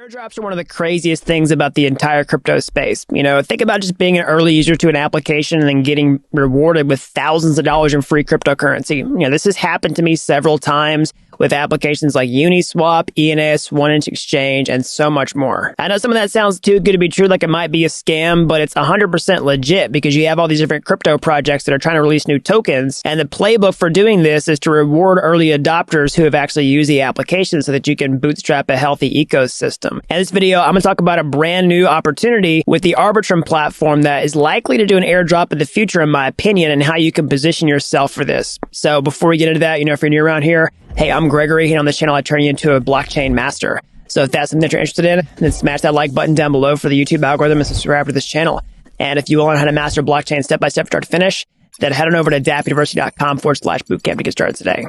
Airdrops are one of the craziest things about the entire crypto space. You know, think about just being an early user to an application and then getting rewarded with thousands of dollars in free cryptocurrency. You know, this has happened to me several times with applications like Uniswap, ENS, 1inch Exchange, and so much more. I know some of that sounds too good to be true, like it might be a scam, but it's 100% legit because you have all these different crypto projects that are trying to release new tokens, and the playbook for doing this is to reward early adopters who have actually used the application so that you can bootstrap a healthy ecosystem. In this video, I'm going to talk about a brand new opportunity with the Arbitrum platform that is likely to do an airdrop in the future, in my opinion, and how you can position yourself for this. So before we get into that, you know, if you're new around here, hey, I'm Gregory, and on this channel, I turn you into a blockchain master. So if that's something that you're interested in, then smash that like button down below for the YouTube algorithm and subscribe to this channel. And if you want to learn how to master blockchain step-by-step start to finish, then head on over to dappuniversity.com/bootcamp to get started today.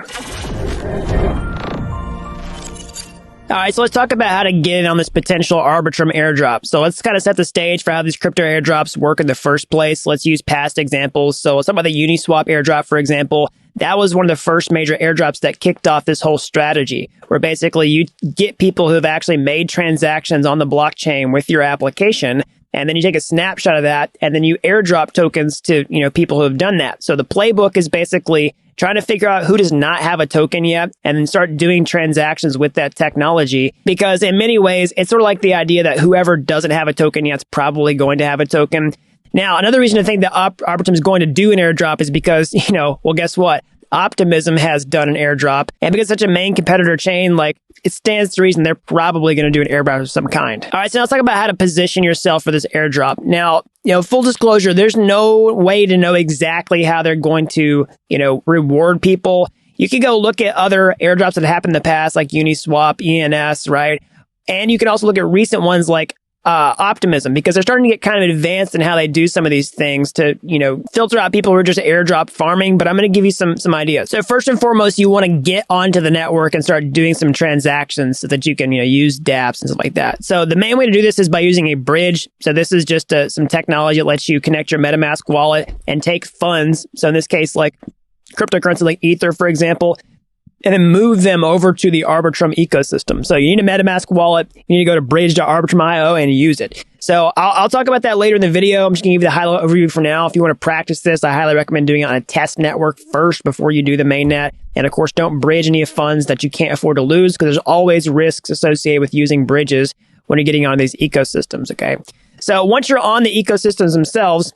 All right, so let's talk about how to get in on this potential Arbitrum airdrop. So let's kind of set the stage for how these crypto airdrops work in the first place. Let's use past examples. So let's talk about the Uniswap airdrop, for example. That was one of the first major airdrops that kicked off this whole strategy, where basically you get people who have actually made transactions on the blockchain with your application, and then you take a snapshot of that, and then you airdrop tokens to, you know, people who have done that. So the playbook is basically trying to figure out who does not have a token yet and then start doing transactions with that technology. Because in many ways, it's sort of like the idea that whoever doesn't have a token yet is probably going to have a token. Now, another reason to think that Arbitrum is going to do an airdrop is because, you know, well, guess what? Optimism has done an airdrop. And because it's such a main competitor chain, like, it stands to reason they're probably going to do an airdrop of some kind. All right, so now let's talk about how to position yourself for this airdrop. Now, you know, full disclosure, there's no way to know exactly how they're going to, you know, reward people. You can go look at other airdrops that happened in the past, like Uniswap, ENS, right? And you can also look at recent ones like Optimism, because they're starting to get kind of advanced in how they do some of these things to, you know, filter out people who are just airdrop farming. But I'm going to give you some ideas. So first and foremost, you want to get onto the network and start doing some transactions so that you can, you know, use dApps and stuff like that. So the main way to do this is by using a bridge. So this is just some technology that lets you connect your MetaMask wallet and take funds. So in this case, like cryptocurrency like Ether, for example, and then move them over to the Arbitrum ecosystem. So you need a MetaMask wallet. You need to go to bridge.arbitrum.io and use it. So I'll talk about that later in the video. I'm just going to give you the high-level overview for now. If you want to practice this, I highly recommend doing it on a test network first before you do the mainnet. And of course, don't bridge any funds that you can't afford to lose, because there's always risks associated with using bridges when you're getting on these ecosystems, okay? So once you're on the ecosystems themselves,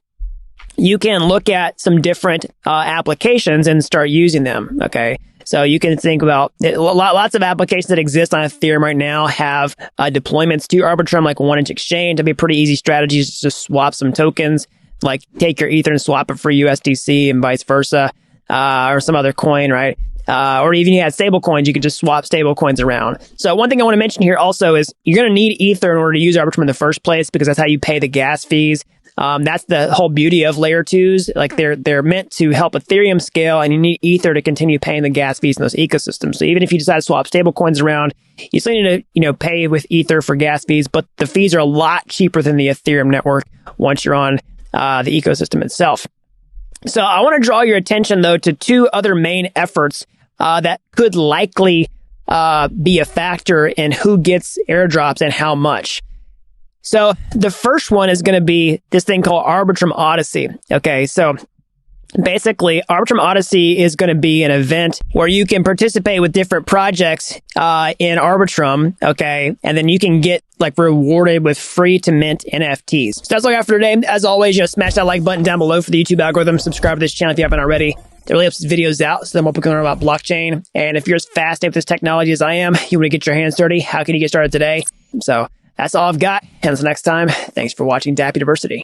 you can look at some different applications and start using them, okay? So you can think about lots of applications that exist on Ethereum right now have deployments to Arbitrum, like 1inch Exchange. That'd be a pretty easy strategy, just to swap some tokens, like take your Ether and swap it for USDC and vice versa, or some other coin, right? Or even you had stable coins, you could just swap stable coins around. So one thing I want to mention here also is you're going to need Ether in order to use Arbitrum in the first place, because that's how you pay the gas fees. That's the whole beauty of layer 2s. Like they're meant to help Ethereum scale, and you need Ether to continue paying the gas fees in those ecosystems. So even if you decide to swap stable coins around, you still need to, you know, pay with Ether for gas fees, but the fees are a lot cheaper than the Ethereum network once you're on the ecosystem itself. So I want to draw your attention though to two other main efforts that could likely be a factor in who gets airdrops and how much. So the first one is going to be this thing called Arbitrum Odyssey. Okay, so basically Arbitrum Odyssey is going to be an event where you can participate with different projects in Arbitrum, okay, and then you can get like rewarded with free to mint NFTs. So that's all I got for today. As always, you know, smash that like button down below for the YouTube algorithm. Subscribe to this channel if you haven't already. It really helps these videos out, so then we'll be learning about blockchain. And if you're as fascinated with this technology as I am, you want to get your hands dirty, how can you get started today? So that's all I've got. And until next time, thanks for watching Dapp University.